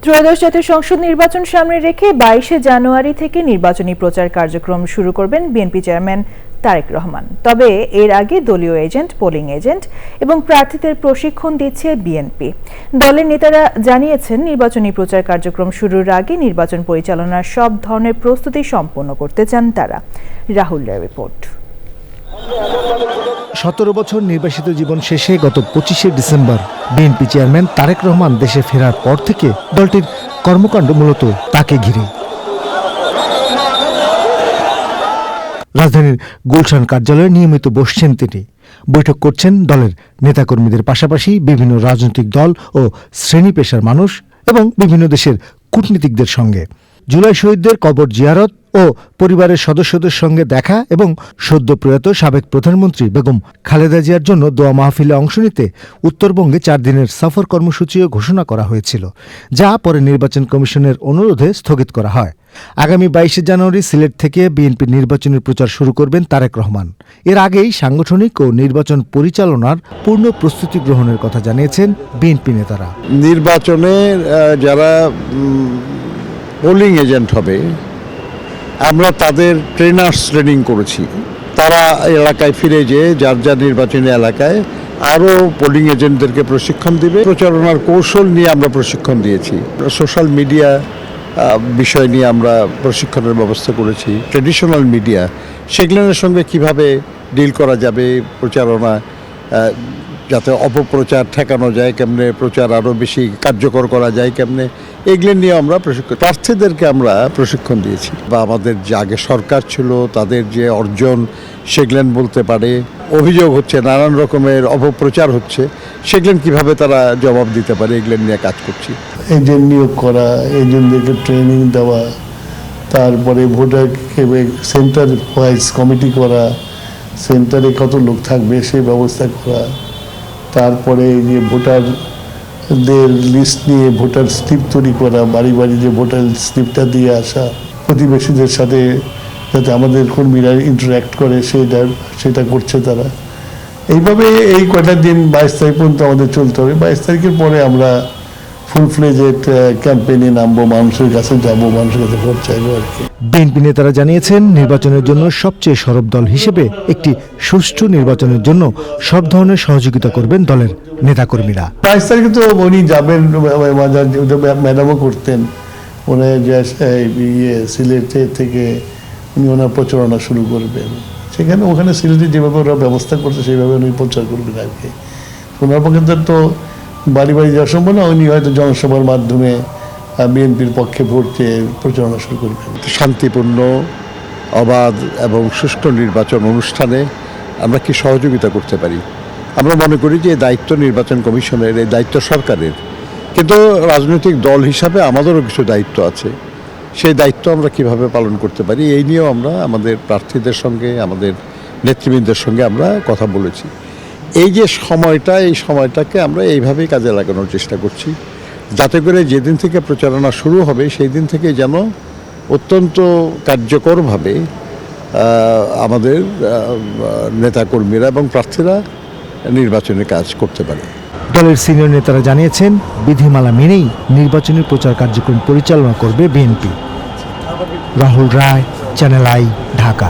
ত্রয়োদশ জাতীয় সংসদ নির্বাচন সামনে রেখে 22 জানুয়ারি থেকে নির্বাচনী প্রচার কার্যক্রম শুরু করবেন বিএনপি চেয়ারম্যান তারেক রহমান। তবে এর আগে দলীয় এজেন্ট, পোলিং এজেন্ট এবং প্রার্থীদের প্রশিক্ষণ দিচ্ছে বিএনপি। দলের নেতারা জানিয়েছেন, নির্বাচনী প্রচার কার্যক্রম শুরুর আগে নির্বাচন পরিচালনার সব ধরনের প্রস্তুতি সম্পন্ন করতে চান তারা। রাহুলের রিপোর্ট। 17 বছর নির্বাসিত জীবন শেষে গত 25শে ডিসেম্বর বিএনপি চেয়ারম্যান তারেক রহমান দেশে ফেরার পর থেকে দলটির কর্মকাণ্ড মূলত তাকে ঘিরে। রাজধানীর গুলশান কার্যালয়ে নিয়মিত বসছেন তিনি। বৈঠক করছেন দলের নেতাকর্মীদের পাশাপাশি বিভিন্ন রাজনৈতিক দল ও শ্রেণী পেশার মানুষ এবং বিভিন্ন দেশের কূটনীতিকদের সঙ্গে। জুলাই শহীদদের কবর জিয়ারত ও পরিবারের সদস্যদের সঙ্গে দেখা এবং সদ্য প্রয়াত সাবেক প্রধানমন্ত্রী বেগম খালেদা জিয়ার জন্য দোয়া মাহফিলে অংশ নিতে উত্তরবঙ্গে 4 দিনের সফর কর্মসূচিও ঘোষণা করা হয়েছিল, যা পরে নির্বাচন কমিশনের অনুরোধে স্থগিত করা হয়। আগামী 22 জানুয়ারি সিলেট থেকে বিএনপির নির্বাচনী প্রচার শুরু করবেন তারেক রহমান। এর আগেই সাংগঠনিক ও নির্বাচন পরিচালনার পূর্ণ প্রস্তুতি গ্রহণের কথা জানিয়েছেন বিএনপি নেতারা। নির্বাচনের যারা পোলিং এজেন্ট হবে, আমরা তাদের ট্রেনিং করেছি। তারা এলাকায় ফিরে যেয়ে যার যার নির্বাচনী এলাকায় আরও পোলিং এজেন্টদেরকে প্রশিক্ষণ দিবে। প্রচারণার কৌশল নিয়ে আমরা প্রশিক্ষণ দিয়েছি। সোশ্যাল মিডিয়া বিষয় নিয়ে আমরা প্রশিক্ষণের ব্যবস্থা করেছি। ট্র্যাডিশনাল মিডিয়া, সেগুলোর সঙ্গে কিভাবে ডিল করা যাবে, প্রচারণা যাতে অপপ্রচার ঠেকানো যায় কেমনে, প্রচার আরও বেশি কার্যকর করা যায় কেমনে, এগুলো নিয়ে আমরা প্রার্থীদেরকে আমরা প্রশিক্ষণ দিয়েছি। বা আমাদের যে আগে সরকার ছিল তাদের যে অর্জন সেগুলো বলতে পারে, অভিযোগ হচ্ছে নানান রকমের অপপ্রচার হচ্ছে, সেগুলো কিভাবে তারা জবাব দিতে পারে, এগুলো নিয়ে কাজ করছি। এজেন্ট নিয়োগ করা, এজেন্টদেরকে ট্রেনিং দেওয়া, তারপরে ভোটার সেন্টার ওয়াইজ কমিটি করা, সেন্টারে কত লোক থাকবে সেই ব্যবস্থা করা, তারপরে যে ভোটারদের লিস্ট নিয়ে ভোটার স্লিপ তৈরি করা, বাড়ি বাড়ি যে ভোটার স্লিপটা দিয়ে আসা, প্রতিবেশীদের সাথে যাতে আমাদের কর্মীরা ইন্টারাক্ট করে সেটা করছে তারা। এইভাবে এই কয়টা দিন 22 তারিখ পর্যন্ত আমাদের চলতে হবে। 22 তারিখের পরে আমরা ফুল ফ্লেজেড ক্যাম্পেইনে নামবো, মানুষের কাছে যাবো, মানুষের কাছে ভোট চাইবো আর কি। বিএনপি নেতারা জানিয়েছেন, নির্বাচনের জন্য সবচেয়ে সরব দল হিসেবে একটি সুষ্ঠু নির্বাচনের জন্য সব ধরনের সহযোগিতা করবেন দলের নেতাকর্মীরা। 22 তারিখে তো উনি যাবেন, ম্যাডামও করতেন, উনি সিলেটে থেকে উনি ওনার প্রচারণা শুরু করবেন। সেখানে ওখানে সিলেটে যেভাবে ওরা ব্যবস্থা করছে সেইভাবে উনি প্রচার করবেন আর কি। ওনার পক্ষে তো বাড়ি বাড়ি যাওয়া সম্ভব না, উনি হয়তো জনসভার মাধ্যমে বিএনপির পক্ষে ভোট চেয়ে প্রচারণা শুরু করবেন। শান্তিপূর্ণ, অবাধ এবং সুষ্ঠু নির্বাচন অনুষ্ঠানে আমরা কি সহযোগিতা করতে পারি? আমরা মনে করি যে এই দায়িত্ব নির্বাচন কমিশনের, এই দায়িত্ব সরকারের, কিন্তু রাজনৈতিক দল হিসাবে আমাদেরও কিছু দায়িত্ব আছে। সেই দায়িত্ব আমরা কিভাবে পালন করতে পারি, এই নিয়েও আমরা আমাদের প্রার্থীদের সঙ্গে, আমাদের নেতৃবৃন্দের সঙ্গে আমরা কথা বলেছি। এই যে সময়টা, এই সময়টাকে আমরা এইভাবেই কাজে লাগানোর চেষ্টা করছি, যাতে করে যেদিন থেকে প্রচারণা শুরু হবে সেই দিন থেকে যেন অত্যন্ত কার্যকরভাবে আমাদের নেতাকর্মীরা এবং প্রার্থীরা নির্বাচনের কাজ করতে পারে। দলের সিনিয়র নেতারা জানিয়েছেন, বিধিমালা মেনেই নির্বাচনী প্রচার কার্যক্রম পরিচালনা করবে বিএনপি। Rahul Roy, channel I, Dhaka.